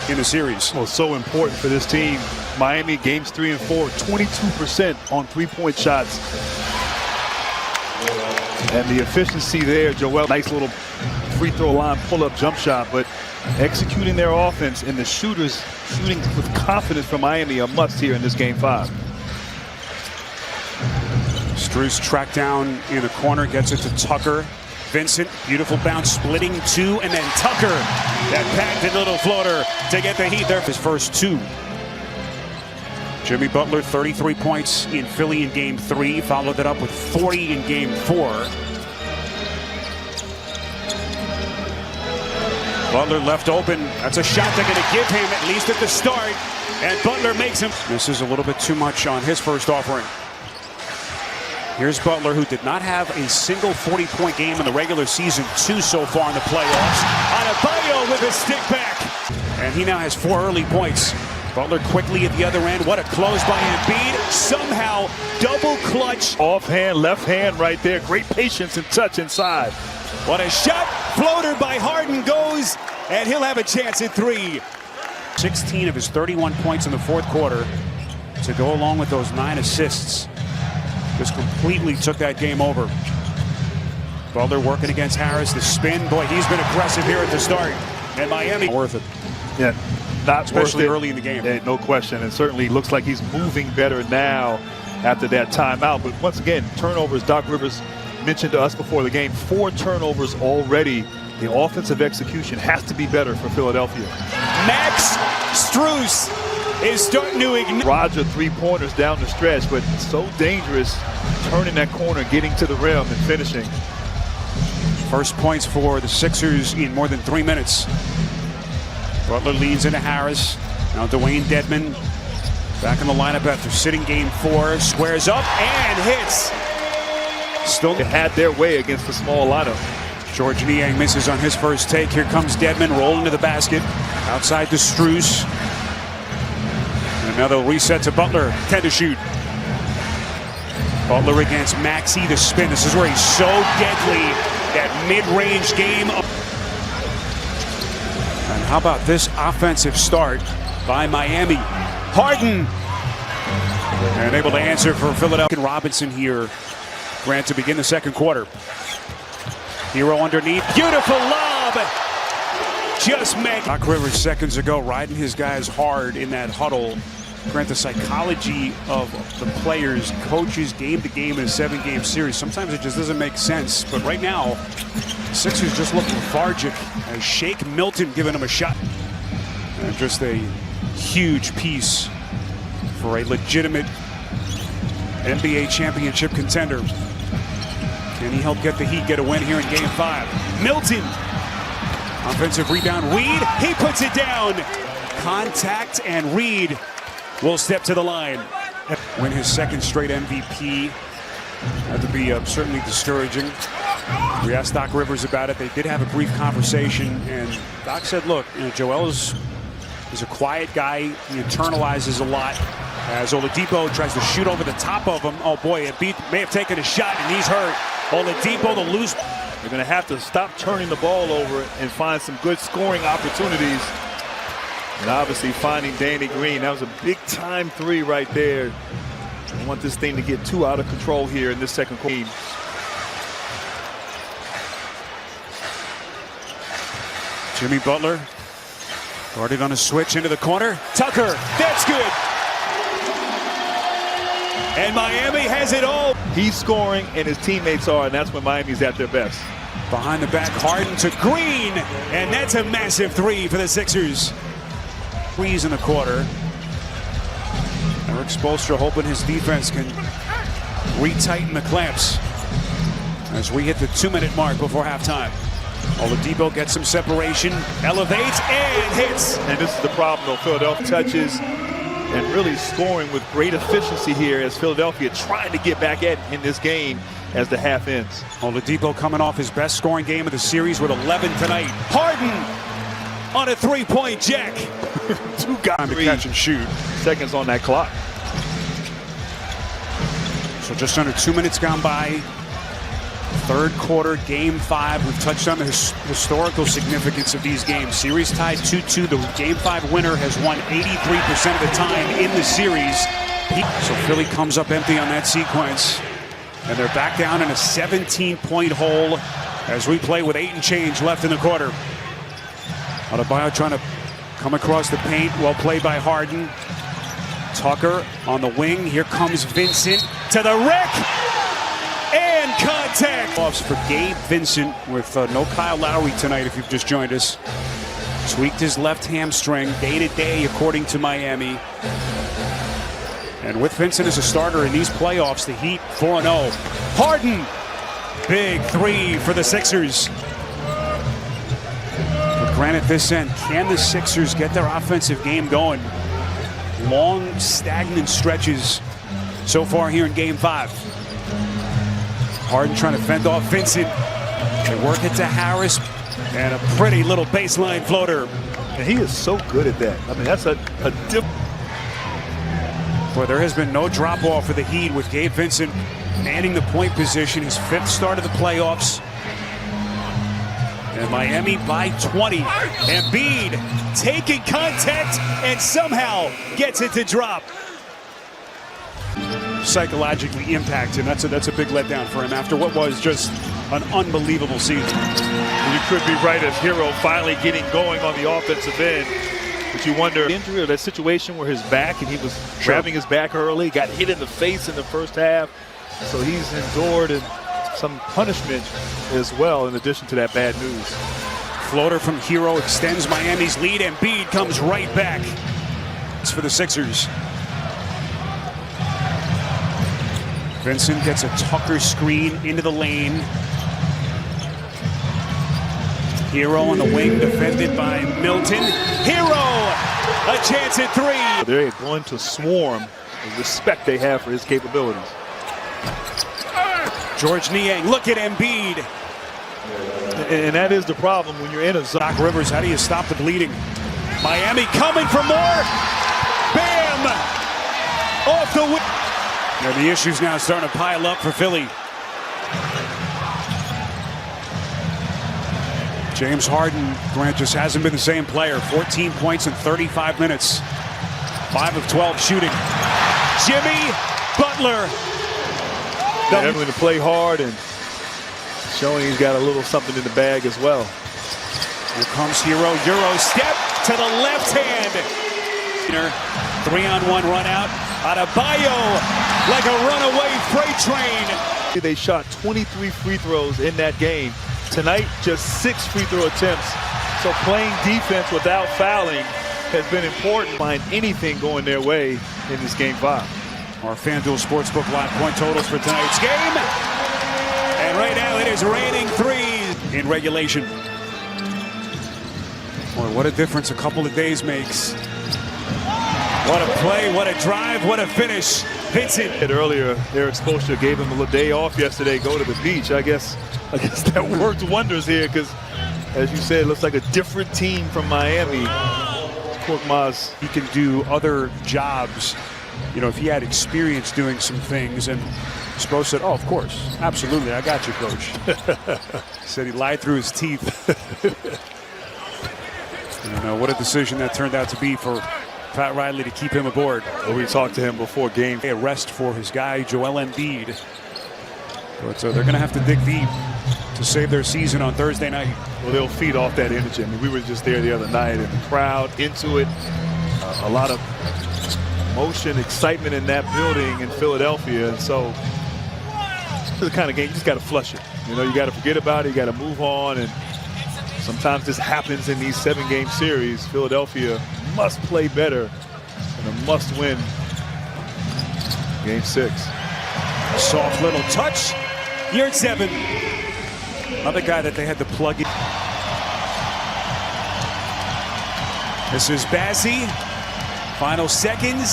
in the series. Well, so important for this team. Miami, games 3 and 4, 22% on three-point shots. And the efficiency there, Joel, nice little free throw line pull-up jump shot, but executing their offense and the shooters shooting with confidence from Miami a must here in this game 5. Strus tracked down in the corner, gets it to Tucker. Vincent, beautiful bounce, splitting 2, and then Tucker, that patented little floater to get the Heat there. His first 2. Jimmy Butler, 33 points in Philly in game 3, followed it up with 40 in game 4. Butler left open. That's a shot they're going to give him, at least at the start. And Butler makes him. This is a little bit too much on his first offering. Here's Butler, who did not have a single 40-point game in the regular season, 2 so far in the playoffs. Adebayo with a stick back. And he now has 4 early points. Butler quickly at the other end. What a close by Embiid. Somehow double clutch. Offhand, left hand right there. Great patience and touch inside. What a shot. Floater by Harden goes, and he'll have a chance at 3. 16 of his 31 points in the fourth quarter to go along with those 9 assists. Just completely took that game over. Butler working against Harris. The spin. Boy, he's been aggressive here at the start. And Miami. Worth it. Yeah, not especially worth it. Early in the game. Yeah, no question. And certainly looks like he's moving better now after that timeout. But once again, turnovers. Doc Rivers mentioned to us before the game, 4 turnovers already. The offensive execution has to be better for Philadelphia. Max Strus is starting to ignite. Roger 3-pointers down the stretch, but so dangerous turning that corner, getting to the rim and finishing. First points for the Sixers in more than 3 minutes. Butler leans into Harris. Now Dwayne Dedmon back in the lineup after sitting game 4. Squares up and hits. Still had their way against the small lineup. George Niang misses on his first take. Here comes Dedmon rolling to the basket. Outside to Strus. And another reset to Butler. 10 to shoot. Butler against Maxey, the spin. This is where he's so deadly. That mid-range game. And how about this offensive start by Miami? Harden. And able to answer for Philadelphia. Robinson here. Grant to begin the second quarter. Hero underneath. Beautiful lob. Just make. Doc Rivers seconds ago riding his guys hard in that huddle. Grant, the psychology of the players, coaches, game to game in a 7-game series. Sometimes it just doesn't make sense. But right now, Sixers just look lethargic as Shake Milton giving him a shot. And just a huge piece for a legitimate NBA championship contender. Can he help get the Heat get a win here in game 5? Milton. Offensive rebound. Reed. He puts it down. Contact, and Reed will step to the line. Win his second straight MVP. Had to be certainly discouraging. We asked Doc Rivers about it. They did have a brief conversation, and Doc said, look, Joel is a quiet guy. He internalizes a lot. As Oladipo tries to shoot over the top of him. Oh boy, Embiid may have taken a shot, and he's hurt. Oladipo, the loose. They're going to have to stop turning the ball over and find some good scoring opportunities. And obviously finding Danny Green. That was a big-time 3 right there. I want this thing to get too out of control here in this second quarter. Jimmy Butler guarded on a switch into the corner. Tucker, that's good. And Miami has it all. He's scoring and his teammates are, and that's when Miami's at their best. Behind the back, Harden to Green, and that's a massive 3 for the Sixers. Threes in the quarter. Eric Spoelstra hoping his defense can retighten the clamps as we hit the 2-minute mark before halftime. Oladipo gets some separation, elevates, and hits. And this is the problem, though. Philadelphia touches and really scoring with great efficiency here as Philadelphia trying to get back in this game as the half ends. Oladipo coming off his best scoring game of the series with 11 tonight. Harden on a 3-point jack. 2 guys time to catch and shoot. Seconds on that clock. So just under 2 minutes gone by. Third quarter, game 5. We've touched on the historical significance of these games. Series tied 2-2. The game 5 winner has won 83% of the time in the series. So Philly comes up empty on that sequence. And they're back down in a 17-point hole as we play with 8 and change left in the quarter. Adebayo trying to come across the paint. Well played by Harden. Tucker on the wing. Here comes Vincent to the rack. And contact. Offs for Gabe Vincent with no Kyle Lowry tonight if you've just joined us. Tweaked his left hamstring day to day according to Miami. And with Vincent as a starter in these playoffs, the Heat 4-0. Harden, big 3 for the Sixers. But granted, this end, can the Sixers get their offensive game going? Long, stagnant stretches so far here in game 5. Harden trying to fend off Vincent. They work it to Harris. And a pretty little baseline floater. And he is so good at that. I mean, that's a Boy, there has been no drop-off for the Heat with Gabe Vincent manning the point position. His 5th start of the playoffs. And Miami by 20. Embiid taking contact and somehow gets it to drop. Psychologically impacted. That's a big letdown for him after what was just an unbelievable season. You could be right as Hero finally getting going on the offensive end. But you wonder, injury or that situation where his back, and he was grabbing his back early, got hit in the face in the first half. So he's endured some punishment as well in addition to that bad news. Floater from Hero extends Miami's lead. Embiid comes right back. It's for the Sixers. Vincent gets a Tucker screen into the lane. Hero on the wing, defended by Milton. Hero, a chance at 3. They're going to swarm the respect they have for his capabilities. George Niang, look at Embiid. And that is the problem when you're in a zone. Doc Rivers, how do you stop the bleeding? Miami coming for more. Bam! Off the wing. And the issues now starting to pile up for Philly. James Harden, Grant, just hasn't been the same player. 14 points in 35 minutes. 5 of 12 shooting. Jimmy Butler. Having to play hard and showing he's got a little something in the bag as well. Here comes Hero. Euro step to the left hand. 3-on-1 run out. Adebayo like a runaway freight train. They shot 23 free throws in that game. Tonight, just 6 free throw attempts. So playing defense without fouling has been important. Find anything going their way in this game 5. Our FanDuel Sportsbook live point totals for tonight's game. And right now it is raining 3s in regulation. Boy, what a difference a couple of days makes. What a play, what a drive, what a finish. Vincent. Earlier, their exposure gave him a little day off yesterday, go to the beach. I guess that worked wonders here because, as you said, it looks like a different team from Miami. Korkmaz. He can do other jobs. You know, if he had experience doing some things, and Spo said, oh, of course, absolutely, I got you, coach. Said he lied through his teeth. And what a decision that turned out to be for Pat Riley to keep him aboard. Well, we talked to him before game. A rest for his guy, Joel Embiid. But they're going to have to dig deep to save their season on Thursday night. Well, they'll feed off that energy. I mean, we were just there the other night, and the crowd into it. A lot of motion, excitement in that building in Philadelphia. And so, it's the kind of game you just got to flush it. You know, you got to forget about it. You got to move on. And sometimes this happens in these 7-game series. Philadelphia must play better and a must-win game 6. A soft little touch. You're at 7. Another guy that they had to plug in. This is Bazzi. Final seconds.